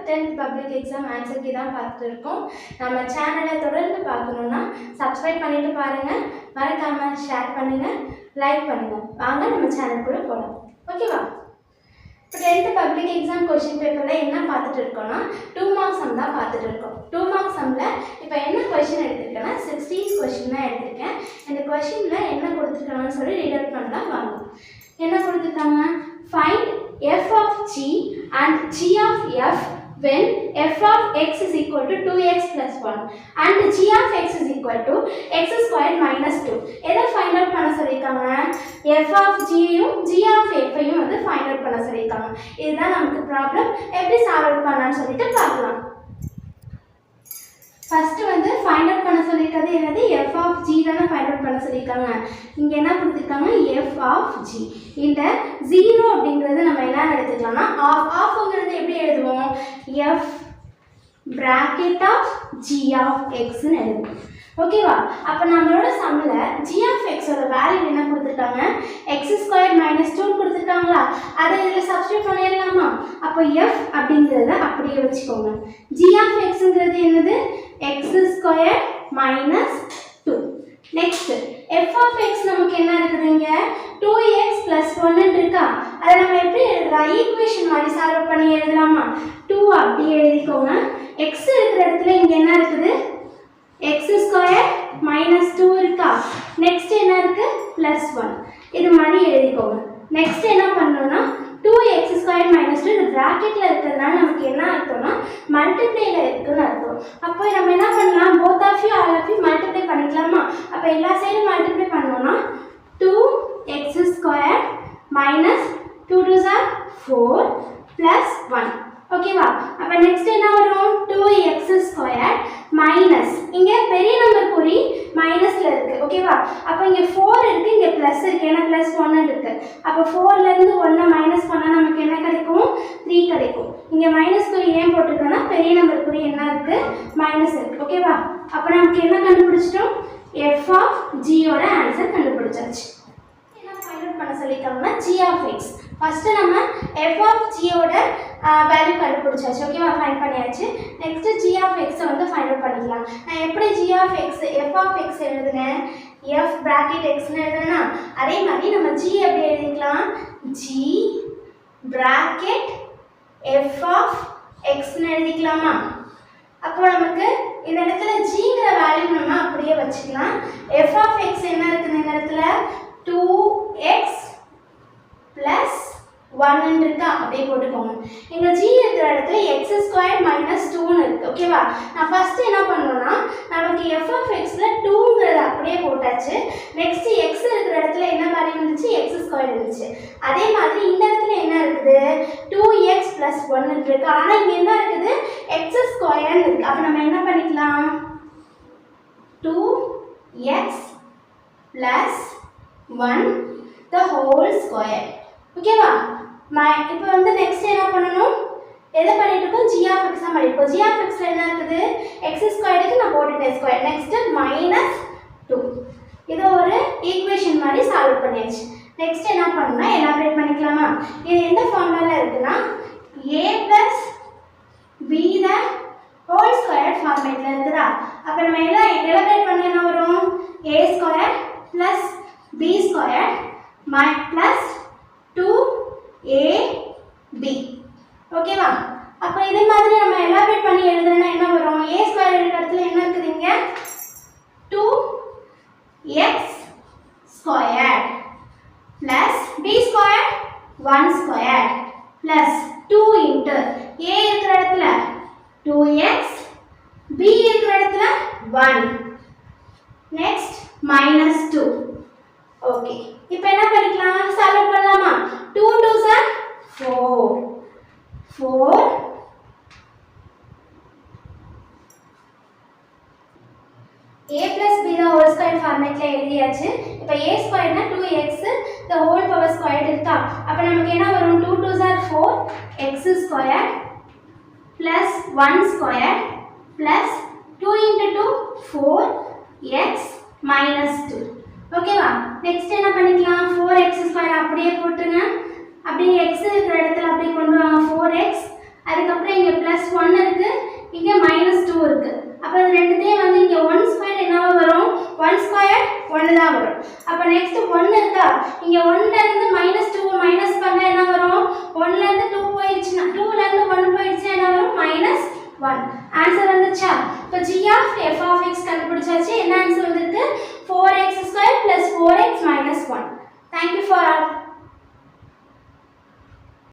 10th public exam answer key தான் பார்த்துட்டு இருக்கோம். நம்ம சேனலை தொடர்ந்து பார்க்கணுன்னா சப்ஸ்கிரைப் பண்ணிட்டு பாருங்க, மறக்காம ஷேர் பண்ணுங்க, லைக் பண்ணுங்க. வாங்க நம்ம சேனலுக்குள்ள போகலாம். ஓகேவா? இப்போ 10th பப்ளிக் எக்ஸாம் கொஷின் பேப்பரில் என்ன பார்த்துட்டு இருக்கோம்னா 2 மார்க்ஸ் சம் தான் பார்த்துட்டு இருக்கோம். 2 மார்க்ஸ் சம்மில் இப்போ என்ன கொஷின் எடுத்திருக்கேன்னா 16 கொஷின் தான் எடுத்திருக்கேன். இந்த கொஷினில் என்ன கொடுத்துருக்காங்கன்னு சொல்லி ரீட் அவுட் பண்ணலாம் வாங்க. என்ன கொடுத்துருக்காங்க? Find f of g and g of f when f of x is equal to 2x plus 1 and g of x is equal to x squared minus 2. எதை find out பண்ண சொல்லியிருக்காங்க? f of g யும் g of f யும் வந்து find out பண்ண சொல்லியிருக்காங்க. இதுதான் நமக்கு ப்ராப்ளம். எப்படி சால்வ் அவுட் பண்ணலாம்னு சொல்லிட்டு பார்க்கலாம். ஃபர்ஸ்ட் வந்து ஃபைண்ட் அவுட் பண்ண சொல்லியிருக்கிறது என்னது? f of g தானே ஃபைண்ட் அவுட் பண்ண சொல்லியிருக்காங்க. இங்கே என்ன கொடுத்துருக்காங்க? f of g. இந்த 0 அப்படிங்கிறது நம்ம என்ன எடுத்துக்கலாம்னா ஆஃப்ங்கிறது எப்படி எழுதுவோம்? f bracket of g of xன்னு எழுதுவோம். ஓகேவா? அப்போ நம்மளோட சம்மில் g of x ஓட வேல்யூ என்ன கொடுத்துருக்காங்க? x squared minus 2 கொடுத்துருக்காங்களா? அதை இதில் சப்ஸ்டியூட் பண்ணிடலாமா? அப்போ f அப்படிங்கிறத அப்படியே வச்சுக்கோங்க. g of xங்கிறது என்னது? x squared minus 2. Next f of x நமக்கு என்ன இருக்குதுங்க? 2x plus 1 இருக்கா? அதை நம்ம எப்படி எழுதலாம்? ஈக்குவேஷன் மாதிரி சால்வ் பண்ணி எழுதலாமா? 2 அப்படியே எழுதிக்கோங்க. x இருக்கிற இடத்துல இங்கே என்ன இருக்குது? x squared minus 2 இருக்கா? நெக்ஸ்ட் என்ன இருக்கு? plus 1. இது மாதிரி எழுதிக்கோங்க. நெக்ஸ்ட் என்ன பண்ணணும்னா 2x squared minus 2 இது பிராக்கெட்ல இருக்கிறதுனால நமக்கு என்ன அர்த்தம்னா மல்டிப்ளைல இருக்குன்னு அர்த்தம். அப்போ நம்ம என்ன பண்ணலாம்? both of you all of you multiply பண்ணிக்கலாமா? அப்போ எல்லா சைடும் மல்டிப்ளை பண்ணோம்னா 2x squared minus 2 2s are 4 plus 1. ஓகேவா? அப்போ நெக்ஸ்ட் என்ன வரும்? 2x squared minus இங்கே பெரிய நம்பர் குறி மைனஸ்ல இருக்கு. ஓகேவா? அப்போ இங்கே 4 இருக்கு, இங்கே பிளஸ் இருக்கு, ஏன்னா பிளஸ் 1 இருக்கு. அப்போ 4ல இருந்து 1 மைனஸ் பண்ணா நமக்கு என்ன கிடைக்கும்? 3 கிடைக்கும். இங்கே மைனஸ் குறி ஏன் போட்டிருக்கோம்னா பெரிய நம்பர் குறி என்ன இருக்கு? மைனஸ் இருக்கு. ஓகேவா? அப்போ நமக்கு என்ன கண்டுபிடிச்சிட்டோம்? f of g ஓட ஆன்சர் கண்டுபிடிச்சாச்சு. என்ன ஃபைண்ட் அவுட் பண்ண சொல்லிருக்காங்கன்னா g of x. ஃபர்ஸ்ட் நம்ம f of g ஓட வேல்யூ கண்டுபிடிச்சாச்சு. ஓகேவா? ஃபைண்ட் பண்ணியாச்சு. நெக்ஸ்ட் g of x வந்து ஃபைண்ட் அவுட் பண்ணிக்கலாம். நான் எப்படி g of x f of x எழுதுனேன்? f bracket x ன்னு எழுதுனா அதே மாதிரி நம்ம g எப்படி எழுதிக்கலாம்? g bracket f of x ன்னு எழுதிக்கலாமா? அப்போ நமக்கு இந்த இடத்துல gங்கிற வேல்யூ நம்ம அப்படியே வச்சுக்கலாம். f of x என்ன இருக்குது இந்த இடத்துல? 2x plus 1 இருக்கா? அப்படியே போட்டுக்கோங்க. இங்க g இருக்கிற இடத்துல x squared minus 2 இருக்கு. ஓகேவா? நான் ஃபர்ஸ்ட் என்ன பண்ணனும்னா நமக்கு f of x ல 2ங்கறத அப்படியே போட்டாச்சு. நெக்ஸ்ட் x இருக்கிற இடத்துல என்ன வேல்யூ இருந்துச்சு? x squared இருந்துச்சு. அதே மாதிரி இந்த இடத்துல என்ன இருக்குது? 2x plus 1 இருக்கு. ஆனா இங்க என்ன இருக்குது? x squared இருக்கு. அப்ப நம்ம என்ன பண்ணிக்கலாம்? 2x plus 1 the whole square. ஓகேவா? இப்போ வந்து நெக்ஸ்ட் என்ன பண்ணனும்? எதை பண்ணிட்டு இருக்கோம்? g of x தான் பண்ணிட்டு இருக்கோம். g of x ல என்ன இருக்குது? x ஸ்கொயருக்கு நான் போட்டுட்டேன் ஸ்கொயர். Next minus 2. இது ஒரு ஈக்குவேஷன் மாதிரி சால்வ் பண்ணியாச்சு. நெக்ஸ்ட் என்ன பண்ணனும்னா எலாபரேட் பண்ணிக்கலாமா? இது எந்த ஃபார்முலால இருக்குன்னா a plus b the whole square ஃபார்மேட்ல இருக்குதா? அப்ப நம்ம எலாபரேட் பண்ணா என்ன வரும்? a square plus b square plus 2ab. ஓகேவா? அப்ப இதே மாதிரி நம்ம எலாபரேட் பண்ணி எழுதுறேன்னா என்ன வரும்? a ஸ்கொயர் இருக்கிற இடத்துல என்ன இருக்குதுங்க? 2x square plus b square 1 square plus 2 into a இருக்கிற இடத்துல 2x, b இருக்கிற இடத்துல 1. next minus 2. ஓகே, இப்போ என்ன பண்ணிக்கலாம்? சால்வ் பண்ணலாமா? 2 2s are 4. 4 a plus b the whole square ஃபார்மேட்ல எழுதியாச்சு. இப்போ a ஸ்கொயர்னா 2x the whole power squared இருக்கா? அப்ப நமக்கு என்ன வரும்? 2 2s are 4 x squared plus 1 squared plus 2 into 2 4x minus 2. ஓகேவா? நெக்ஸ்ட் என்ன பண்ணிக்கலாம்? 4x squared அப்படியே போட்டுருங்க. அப்படியே x இருக்கிற இடத்துல அப்படியே கொண்டு வாங்க 4x. அதுக்கப்புறம் இங்கே +1 இருக்குது, இங்கே -2 இருக்குது. அப்போ இது ரெண்டுத்தையும் வந்து இங்கே 1 ஸ்கொயர் என்னவா வரும்? 1 ஸ்கொயர் 1 தான் வரும். அப்போ நெக்ஸ்ட் 1 இருக்கா, இங்கே 1லேருந்து -2 மைனஸ் பண்ணால் என்ன வரும்? 1லேருந்து 2 போயிடுச்சுன்னா 2லேருந்து 1 போயிடுச்சுன்னா என்ன வரும்? -1. ஆன்சர் வந்துச்சா? இப்போ g of f of x கண்டுபிடிச்சாச்சு. என்ன ஆன்சர் வந்திருக்கு? 4x² + 4x - 1. Thank you for all.